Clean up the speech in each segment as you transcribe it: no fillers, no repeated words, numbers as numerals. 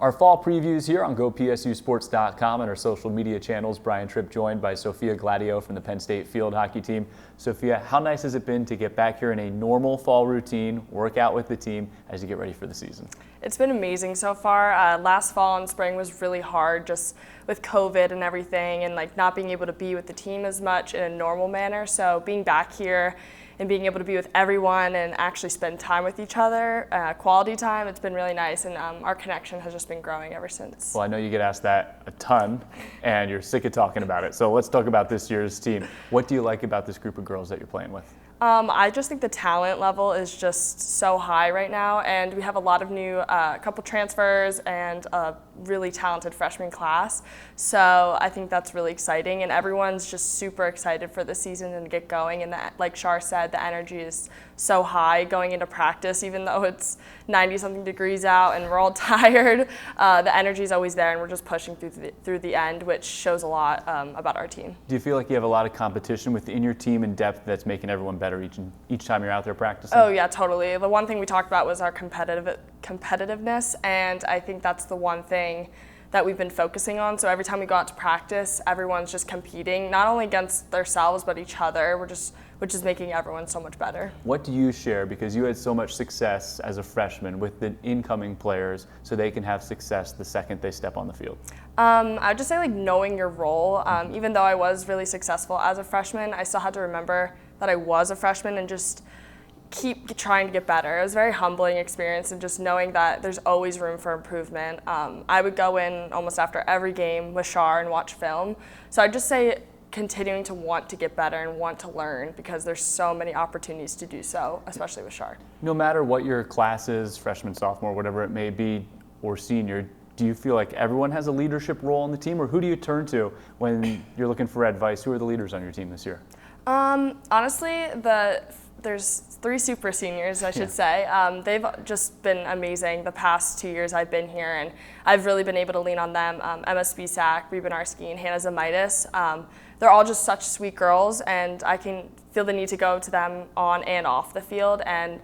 Our fall previews here on GoPSUSports.com and our social media channels. Brian Tripp joined by Sophia Gladieux from the Penn State field hockey team. Sophia, how nice has it been to get back here in a normal fall routine, work out with the team as you get ready for the season? It's been amazing so far. Last fall and spring was really hard just with COVID and everything and like not being able to be with the team as much in a normal manner. So being back here and being able to be with everyone and actually spend time with each other, quality time, it's been really nice, and our connection has just been growing ever since. Well, I know you get asked that a ton, and you're sick of talking about it. So let's talk about this year's team. What do you like about this group of girls that you're playing with? I just think the talent level is just so high right now, and we have a lot of new, couple transfers and a really talented freshman class. So I think that's really exciting, and everyone's just super excited for the season and to get going. And like Shar said, the energy is so high going into practice, even though it's 90-something degrees out and we're all tired. The energy is always there, and we're just pushing through the end, which shows a lot about our team. Do you feel like you have a lot of competition within your team and depth that's making everyone better each time you're out there practicing? Oh yeah, totally. The one thing we talked about was our competitiveness, and I think that's the one thing that we've been focusing on. So every time we go out to practice, everyone's just competing, not only against themselves but each other, which is making everyone so much better. What do you share, because you had so much success as a freshman, with the incoming players so they can have success the second they step on the field? I would just say like knowing your role. Even though I was really successful as a freshman, I still had to remember that I was a freshman and just keep trying to get better. It was a very humbling experience, and just knowing that there's always room for improvement. I would go in almost after every game with Shar and watch film. So I'd just say continuing to want to get better and want to learn, because there's so many opportunities to do so, especially with Shar. No matter what your class is, freshman, sophomore, whatever it may be, or senior, do you feel like everyone has a leadership role on the team, or who do you turn to when you're looking for advice? Who are the leaders on your team this year? Honestly, there's 3 super seniors, I should say. They've just been amazing the past 2 years I've been here, and I've really been able to lean on them. Emma Spisak, Brie Benarski, and Hannah Zamaitis. They're all just such sweet girls, and I can feel the need to go to them on and off the field. And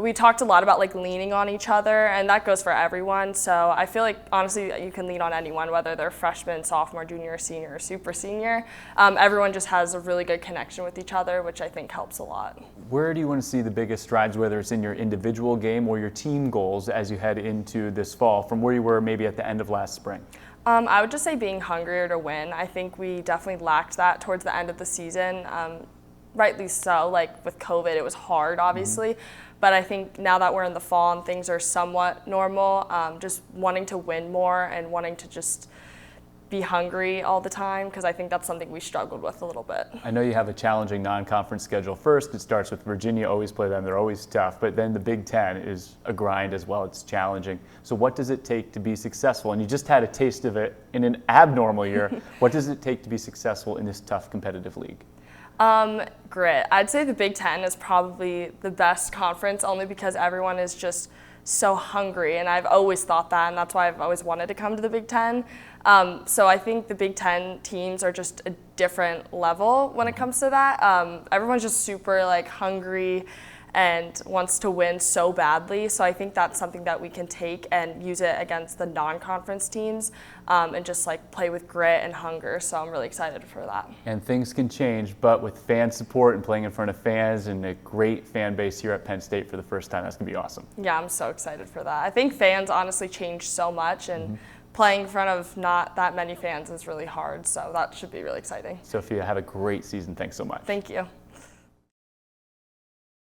we talked a lot about like leaning on each other, and that goes for everyone. So I feel like honestly you can lean on anyone, whether they're freshman, sophomore, junior, senior, or super senior. Everyone just has a really good connection with each other, which I think helps a lot. Where do you want to see the biggest strides, whether it's in your individual game or your team goals, as you head into this fall, from where you were maybe at the end of last spring? I would just say being hungrier to win. I think we definitely lacked that towards the end of the season. Rightly so, like with COVID, it was hard, obviously. But I think now that we're in the fall and things are somewhat normal, just wanting to win more and wanting to just be hungry all the time, because I think that's something we struggled with a little bit. I know you have a challenging non-conference schedule. First, it starts with Virginia, always play them, they're always tough, but then the Big Ten is a grind as well, it's challenging. So what does it take to be successful? And you just had a taste of it in an abnormal year. What does it take to be successful in this tough competitive league? Grit. I'd say the Big Ten is probably the best conference, only because everyone is just so hungry, and I've always thought that, and that's why I've always wanted to come to the Big Ten. So I think the Big Ten teams are just a different level when it comes to that. Everyone's just super like hungry and wants to win so badly. So I think that's something that we can take and use it against the non-conference teams, and just like play with grit and hunger. So I'm really excited for that. And things can change, but with fan support and playing in front of fans and a great fan base here at Penn State for the first time, that's gonna be awesome. Yeah, I'm so excited for that. I think fans honestly change so much, and playing in front of not that many fans is really hard. So that should be really exciting. Sophia, have a great season. Thanks so much. Thank you.